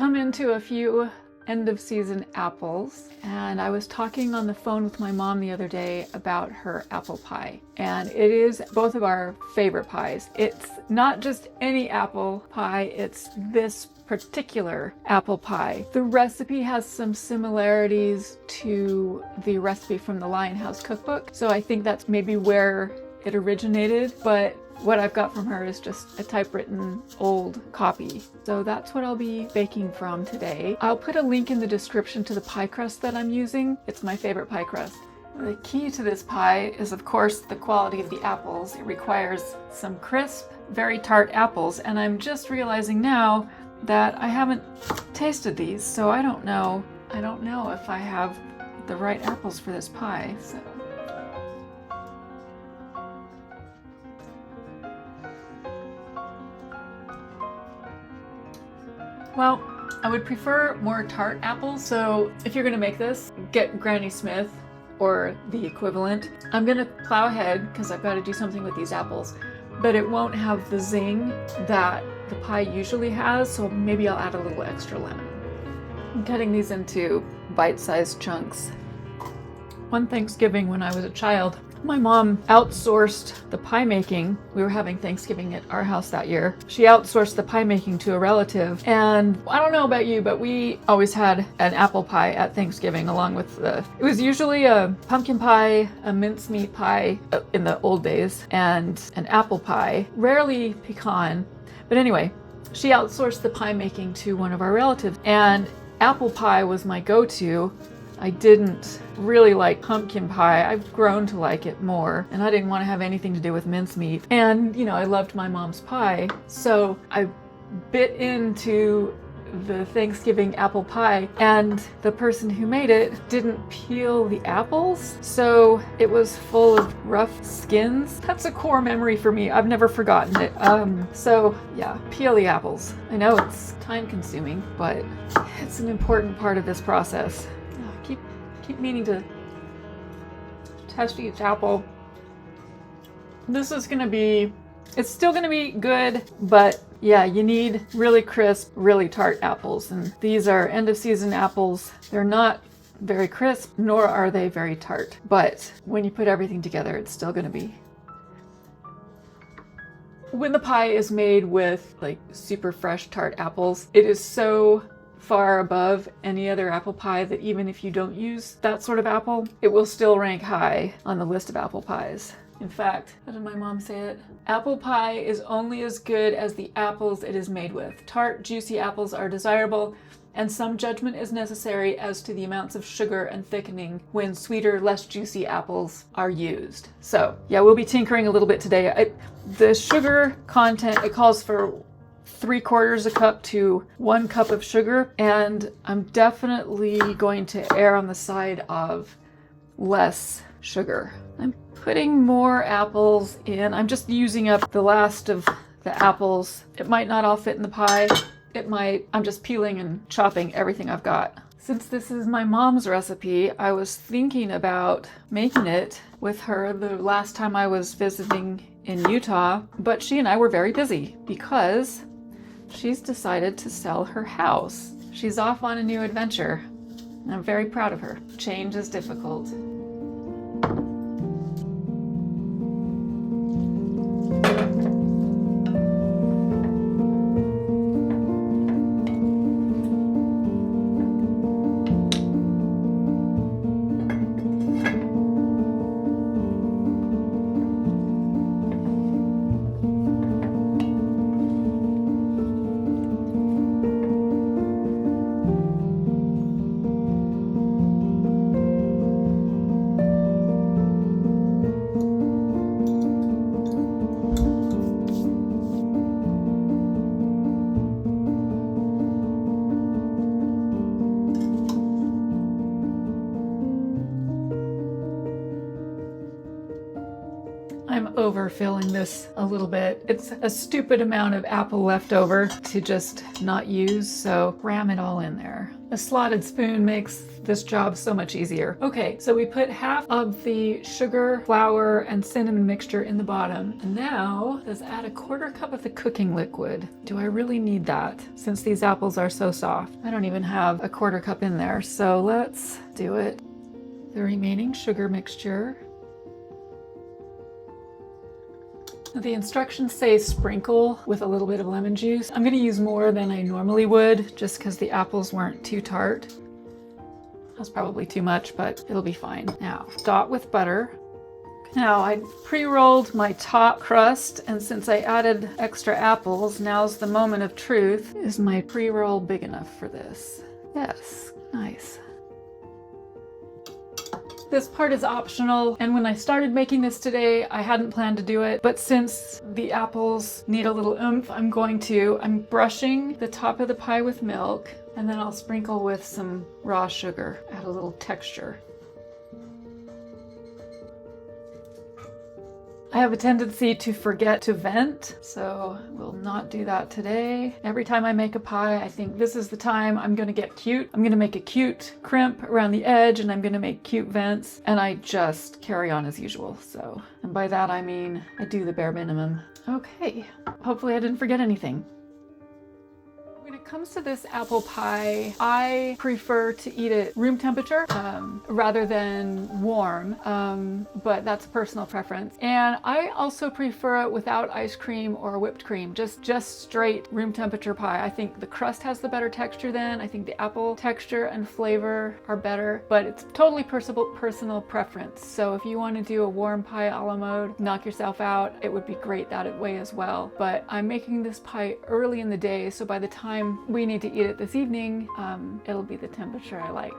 come into a few end of season apples, and I was talking on the phone with my mom the other day about her apple pie, and it is both of our favorite pies. It's not just any apple pie, it's this particular apple pie. The recipe has some similarities to the recipe from the Lionhouse cookbook, so I think that's maybe where it originated, but what I've got from her is just a typewritten old copy. So that's what I'll be baking from today. I'll put a link in the description to the pie crust that I'm using. It's my favorite pie crust. The key to this pie is, of course, the quality of the apples. It requires some crisp, very tart apples, and I'm just realizing now that I haven't tasted these, so I don't know if I have the right apples for this pie. So well, I would prefer more tart apples, so if you're gonna make this, get Granny Smith or the equivalent. I'm gonna plow ahead because I've got to do something with these apples, but it won't have the zing that the pie usually has, so maybe I'll add a little extra lemon. I'm cutting these into bite-sized chunks. One Thanksgiving when I was a child, my mom outsourced the pie making. We were having Thanksgiving at our house that year. She outsourced the pie making to a relative, and I don't know about you, but we always had an apple pie at Thanksgiving along with it was usually a pumpkin pie, a mincemeat pie in the old days, and an apple pie, rarely pecan. But anyway, she outsourced the pie making to one of our relatives, and apple pie was my go-to. I didn't really like pumpkin pie. I've grown to like it more, and I didn't want to have anything to do with mincemeat. And, you know, I loved my mom's pie, so I bit into the Thanksgiving apple pie, and the person who made it didn't peel the apples, so it was full of rough skins. That's a core memory for me. I've never forgotten it. So yeah, peel the apples. I know it's time consuming, but it's an important part of this process. Keep meaning to test each apple. This is gonna be, it's still gonna be good, but yeah, you need really crisp, really tart apples. And these are end of season apples. They're not very crisp, nor are they very tart. But when you put everything together, it's still gonna be. When the pie is made with like super fresh tart apples, it is so far above any other apple pie that even if you don't use that sort of apple, it will still rank high on the list of apple pies. In fact, how did my mom say it? Apple pie is only as good as the apples it is made with. Tart, juicy apples are desirable, and some judgment is necessary as to the amounts of sugar and thickening when sweeter, less juicy apples are used. So yeah, we'll be tinkering a little bit today. The sugar content, it calls for 3/4 a cup to 1 cup of sugar, and I'm definitely going to err on the side of less sugar. I'm putting more apples in. I'm just using up the last of the apples. It might not all fit in the pie. It might. I'm just peeling and chopping everything I've got. Since this is my mom's recipe, I was thinking about making it with her the last time I was visiting in Utah, but she and I were very busy because she's decided to sell her house. She's off on a new adventure, and I'm very proud of her. Change is difficult. I'm overfilling this a little bit. It's a stupid amount of apple left over to just not use, so cram it all in there. A slotted spoon makes this job so much easier. Okay, so we put half of the sugar, flour, and cinnamon mixture in the bottom. And now let's add a 1/4 cup of the cooking liquid. Do I really need that since these apples are so soft? I don't even have a 1/4 cup in there, so let's do it. The remaining sugar mixture. The instructions say sprinkle with a little bit of lemon juice. I'm going to use more than I normally would just because the apples weren't too tart. That's probably too much, but it'll be fine. Now, dot with butter. Now, I pre-rolled my top crust, and since I added extra apples, now's the moment of truth. Is my pre-roll big enough for this? Yes, nice. This part is optional, and when I started making this today, I hadn't planned to do it, but since the apples need a little oomph, I'm brushing the top of the pie with milk, and then I'll sprinkle with some raw sugar, add a little texture. I have a tendency to forget to vent, so we'll not do that today. Every time I make a pie, I think this is the time I'm gonna get cute. I'm gonna make a cute crimp around the edge, and I'm gonna make cute vents, and I just carry on as usual. So, and by that I mean I do the bare minimum. Okay, hopefully I didn't forget anything. When it comes to this apple pie, I prefer to eat it room temperature rather than warm, but that's a personal preference. And I also prefer it without ice cream or whipped cream, just straight room temperature pie. I think the crust has the better texture then. I think the apple texture and flavor are better, but it's totally personal preference. So if you want to do a warm pie a la mode, knock yourself out. It would be great that way as well. But I'm making this pie early in the day, so by the time we need to eat it this evening, it'll be the temperature I like.